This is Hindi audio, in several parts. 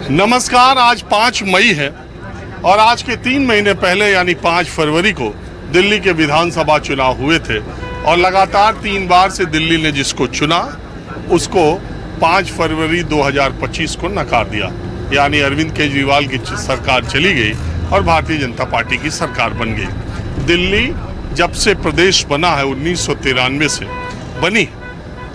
नमस्कार। आज 5 मई है और आज के 3 महीने पहले यानी 5 फरवरी को दिल्ली के विधानसभा चुनाव हुए थे और लगातार 3 बार से दिल्ली ने जिसको चुना उसको 5 फरवरी 2025 को नकार दिया। यानी अरविंद केजरीवाल की सरकार चली गई और भारतीय जनता पार्टी की सरकार बन गई। दिल्ली जब से प्रदेश बना है 1993 से बनी,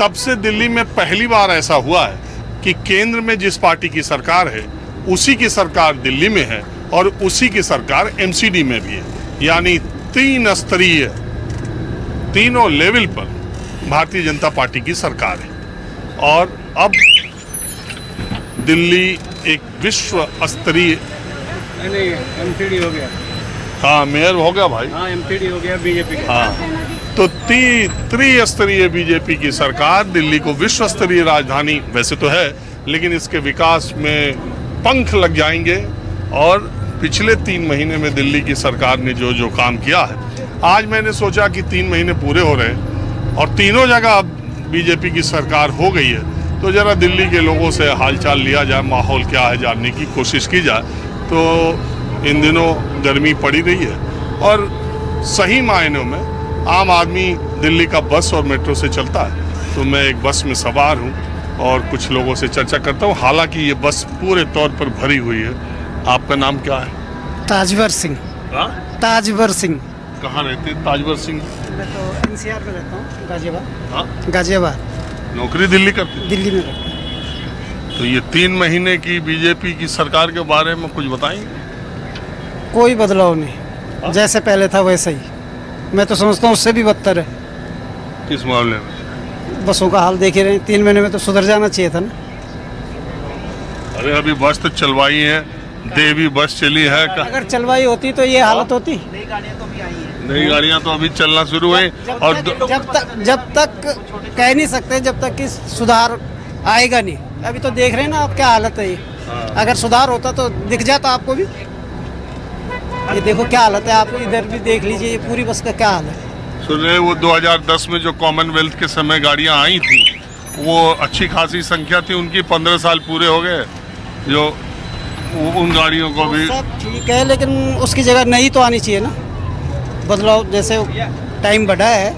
तब से दिल्ली में पहली बार ऐसा हुआ है कि केंद्र में जिस पार्टी की सरकार है उसी की सरकार दिल्ली में है और उसी की सरकार एमसीडी में भी है। यानी 3 स्तरीय, तीनों लेवल पर भारतीय जनता पार्टी की सरकार है। और अब दिल्ली एक विश्व स्तरीय नहीं एमसीडी हो गया। हाँ, मेयर हो गया भाई। हाँ, एमसीडी हो गया बीजेपी का। हाँ, तो त्रिस्तरीय बीजेपी की सरकार दिल्ली को विश्व स्तरीय राजधानी वैसे तो है, लेकिन इसके विकास में पंख लग जाएंगे। और पिछले 3 महीने में दिल्ली की सरकार ने जो जो काम किया है, आज मैंने सोचा कि 3 महीने पूरे हो रहे हैं और तीनों जगह अब बीजेपी की सरकार हो गई है, तो जरा दिल्ली के लोगों से हालचाल लिया जाए, माहौल क्या है जानने की कोशिश की जाए। तो इन दिनों गर्मी पड़ी रही है और सही मायनों में आम आदमी दिल्ली का बस और मेट्रो से चलता है। तो मैं एक बस में सवार हूँ और कुछ लोगों से चर्चा करता हूँ। हालांकि ये बस पूरे तौर पर भरी हुई है। आपका नाम क्या है? ताजवर सिंह। ताजवर सिंह। कहाँ रहते हैं ताजवर सिंह? मैं तो एनसीआर में रहता हूँ, गाजियाबाद। हाँ? गाजियाबाद। नौकरी दिल्ली करते? दिल्ली में रहता हूँ। तो ये 3 महीने की बीजेपी की सरकार के बारे में कुछ बताएंगे? कोई बदलाव नहीं, जैसे पहले था वैसे ही। मैं तो समझता हूँ उससे भी बदतर है। किस मामले में? बसों का हाल देख ही रहे हैं, 3 महीने में तो सुधर जाना चाहिए था ना। अरे अभी बस तो चलवाई है, देवी बस चली है। अगर चलवाई होती तो ये हालत होती। नई गाड़ियां तो अभी चलना शुरू हुई और जब तक कह नहीं सकते जब तक कि सुधार आएगा नहीं। अभी तो देख रहे हैं ना आप क्या हालत है ये। अगर सुधार होता तो दिख जाता आपको भी। ये देखो क्या हालत है, आप इधर भी देख लीजिए, ये पूरी बस का क्या हाल है। सुन रहे वो 2010 में जो कॉमनवेल्थ के समय गाड़ियां आई थी, वो अच्छी खासी संख्या थी उनकी। 15 साल पूरे हो गए जो उन गाड़ियों को भी सब ठीक है, लेकिन उसकी जगह नई तो आनी चाहिए ना। बदलाव जैसे टाइम बढ़ा है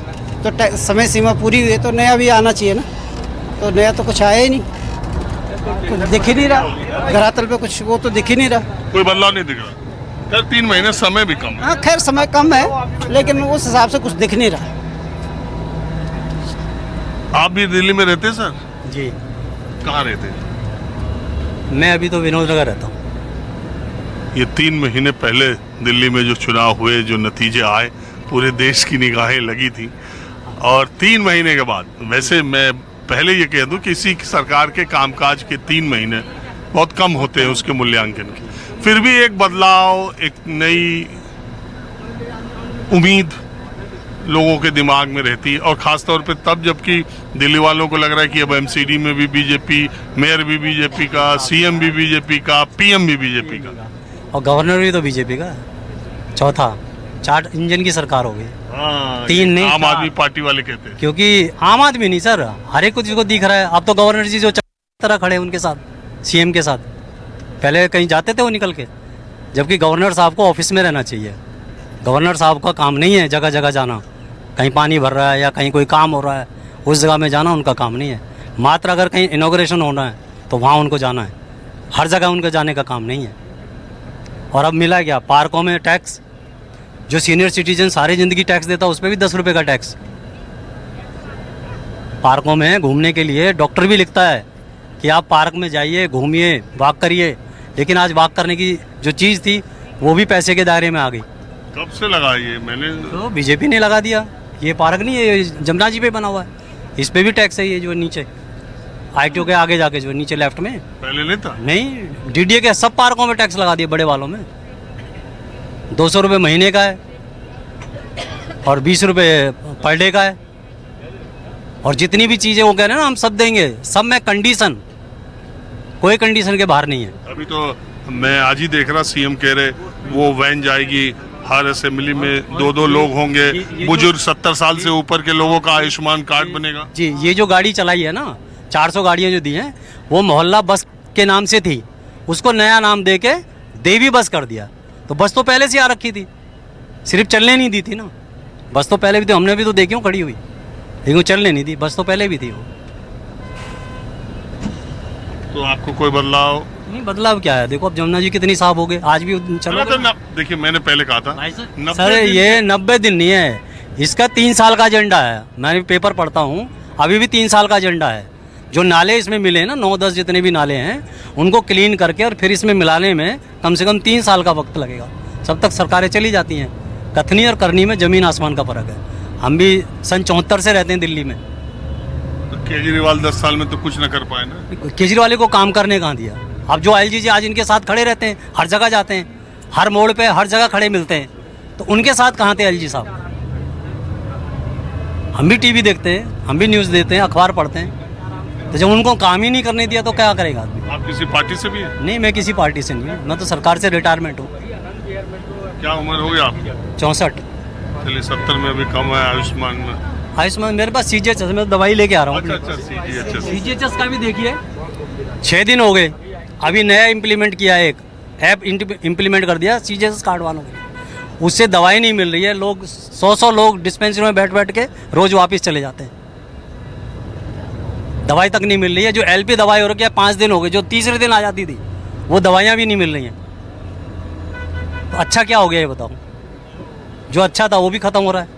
तो समय सीमा पूरी हुई है तो नया भी आना चाहिए ना। तो नया तो कुछ आया ही नहीं, कुछ दिख ही नहीं रहा धरातल पे, कुछ वो तो दिख ही नहीं रहा। कोई बदलाव नहीं दिख रहा। खैर 3 महीने समय भी कम है। हाँ खैर समय कम है, लेकिन उस हिसाब से कुछ दिख नहीं रहा। आप भी दिल्ली में रहते हैं सर? जी। कहाँ रहते हैं? मैं अभी तो विनोद नगर रहता हूँ। ये 3 महीने पहले दिल्ली में जो चुनाव हुए, जो नतीजे आए, पूरे देश की निगाहें लगी थी। और 3 महीने के बाद, वैसे मैं पहले ये कह दूं कि इसी सरकार के कामकाज के 3 महीने बहुत कम होते हैं उसके मूल्यांकन के, फिर भी एक बदलाव, एक नई उम्मीद लोगों के दिमाग में रहती है। और खास तौर पे तब जबकि दिल्ली वालों को लग रहा है कि अब एमसीडी में भी बीजेपी, मेयर भी बीजेपी का, सीएम भी बीजेपी का, पीएम भी बीजेपी का और गवर्नर भी तो बीजेपी का। चौथा 4 इंजन की सरकार हो गई। 3 नहीं, आम आदमी पार्टी वाले कहते हैं। क्योंकि आम आदमी नहीं सर, हर एक को दिख रहा है। अब तो गवर्नर जी जो तरह खड़े हैं उनके साथ, सीएम के साथ। पहले कहीं जाते थे वो निकल के, जबकि गवर्नर साहब को ऑफिस में रहना चाहिए। गवर्नर साहब का काम नहीं है जगह जगह जाना। कहीं पानी भर रहा है या कहीं कोई काम हो रहा है उस जगह में जाना उनका काम नहीं है। मात्र अगर कहीं इनॉग्रेशन होना है तो वहाँ उनको जाना है, हर जगह उनके जाने का काम नहीं है। और अब मिला क्या, पार्कों में टैक्स, जो सीनियर सिटीजन सारी ज़िंदगी टैक्स देता है उस पर भी 10 रुपये का टैक्स। पार्कों में घूमने के लिए डॉक्टर भी लिखता है कि आप पार्क में जाइए, घूमिए, वॉक करिए, लेकिन आज वॉक करने की जो चीज़ थी वो भी पैसे के दायरे में आ गई। कब से लगा ये? मैंने तो बीजेपी ने लगा दिया। ये पार्क नहीं है, ये जमुना जी पे बना हुआ है, इस पे भी टैक्स है। ये जो नीचे ITO के आगे जाके जो नीचे लेफ्ट में, पहले नहीं था। नहीं, DDA के सब पार्कों में टैक्स लगा दिया, बड़े वालों में 200 रुपये महीने का है और 20 रुपये पर डे का है। और जितनी भी चीज़ें वो कह रहे हैं ना हम सब देंगे, सब में कंडीशन, कोई कंडीशन के बाहर नहीं है। अभी तो मैं आज ही देख रहा, सीएम कह रहे वो वैन जाएगी, हर असेंबली में 2-2 लोग होंगे, बुजुर्ग 70 साल से ऊपर के लोगों का आयुष्मान कार्ड बनेगा। जी, ये जो गाड़ी चलाई है ना, 400 गाड़ियाँ जो दी हैं वो मोहल्ला बस के नाम से थी। उसको नया नाम दे के देवी बस कर दिया। तो बस तो पहले से आ रखी थी, सिर्फ चलने नहीं दी थी ना। बस तो पहले भी थी, हमने भी तो देखी हूँ खड़ी हुई, लेकिन वो चलने नहीं दी, बस तो पहले भी थी वो। तो आपको कोई बदलाव? नहीं, बदलाव क्या है? देखो अब जमुना जी कितनी साफ हो गए, आज भी चलो। तो देखिए, मैंने पहले कहा था सर ये 90 दिन नहीं है, इसका 3 साल का एजेंडा है। मैं पेपर पढ़ता हूँ, अभी भी 3 साल का एजेंडा है। जो नाले इसमें मिले हैं ना, 9-10 जितने भी नाले हैं, उनको क्लीन करके और फिर इसमें मिलाने में कम से कम 3 साल का वक्त लगेगा। सब तक सरकारें चली जाती हैं। कथनी और करनी में ज़मीन आसमान का फ़र्क है। हम भी सन 74 से रहते हैं दिल्ली में। तो केजरीवाल 10 साल में तो कुछ न कर पाए ना। केजरीवाल को काम करने कहाँ दिया? अब जो एलजी जी आज इनके साथ खड़े रहते हैं, हर जगह जाते हैं, हर मोड़ पे हर जगह खड़े मिलते हैं, तो उनके साथ कहाँ थे एलजी साहब? हम भी टीवी देखते हैं, हम भी न्यूज़ देते हैं, अखबार पढ़ते हैं, तो जब उनको काम ही नहीं करने दिया तो क्या करेगा आदमी? आप किसी पार्टी से भी हैं? नहीं, मैं किसी पार्टी से नहीं हूँ, मैं तो सरकार से रिटायरमेंट हूँ। क्या उम्र हो गई आपकी? 64। चलिए, 70 में भी कम है आयुष्मान में। आयुष्मान मेरे पास सीजीएचएस, मैं दवाई लेके आ रहा हूँ। अच्छा, सीजीएचएस का भी देखिए 6 दिन हो गए, अभी नया इम्प्लीमेंट किया है, एक ऐप इम्प्लीमेंट कर दिया सीजीएचएस कार्ड वालों के, उससे दवाई नहीं मिल रही है। लोग 100 लोग डिस्पेंसरी में बैठ के रोज वापस चले जाते हैं, दवाई तक नहीं मिल रही है। जो एलपी दवाई हो रही है 5 दिन हो गए, जो तीसरे दिन आ जाती थी, वो दवाइयाँ भी नहीं मिल रही हैं। तो अच्छा क्या हो गया ये बताओ? जो अच्छा था वो भी खत्म हो रहा है।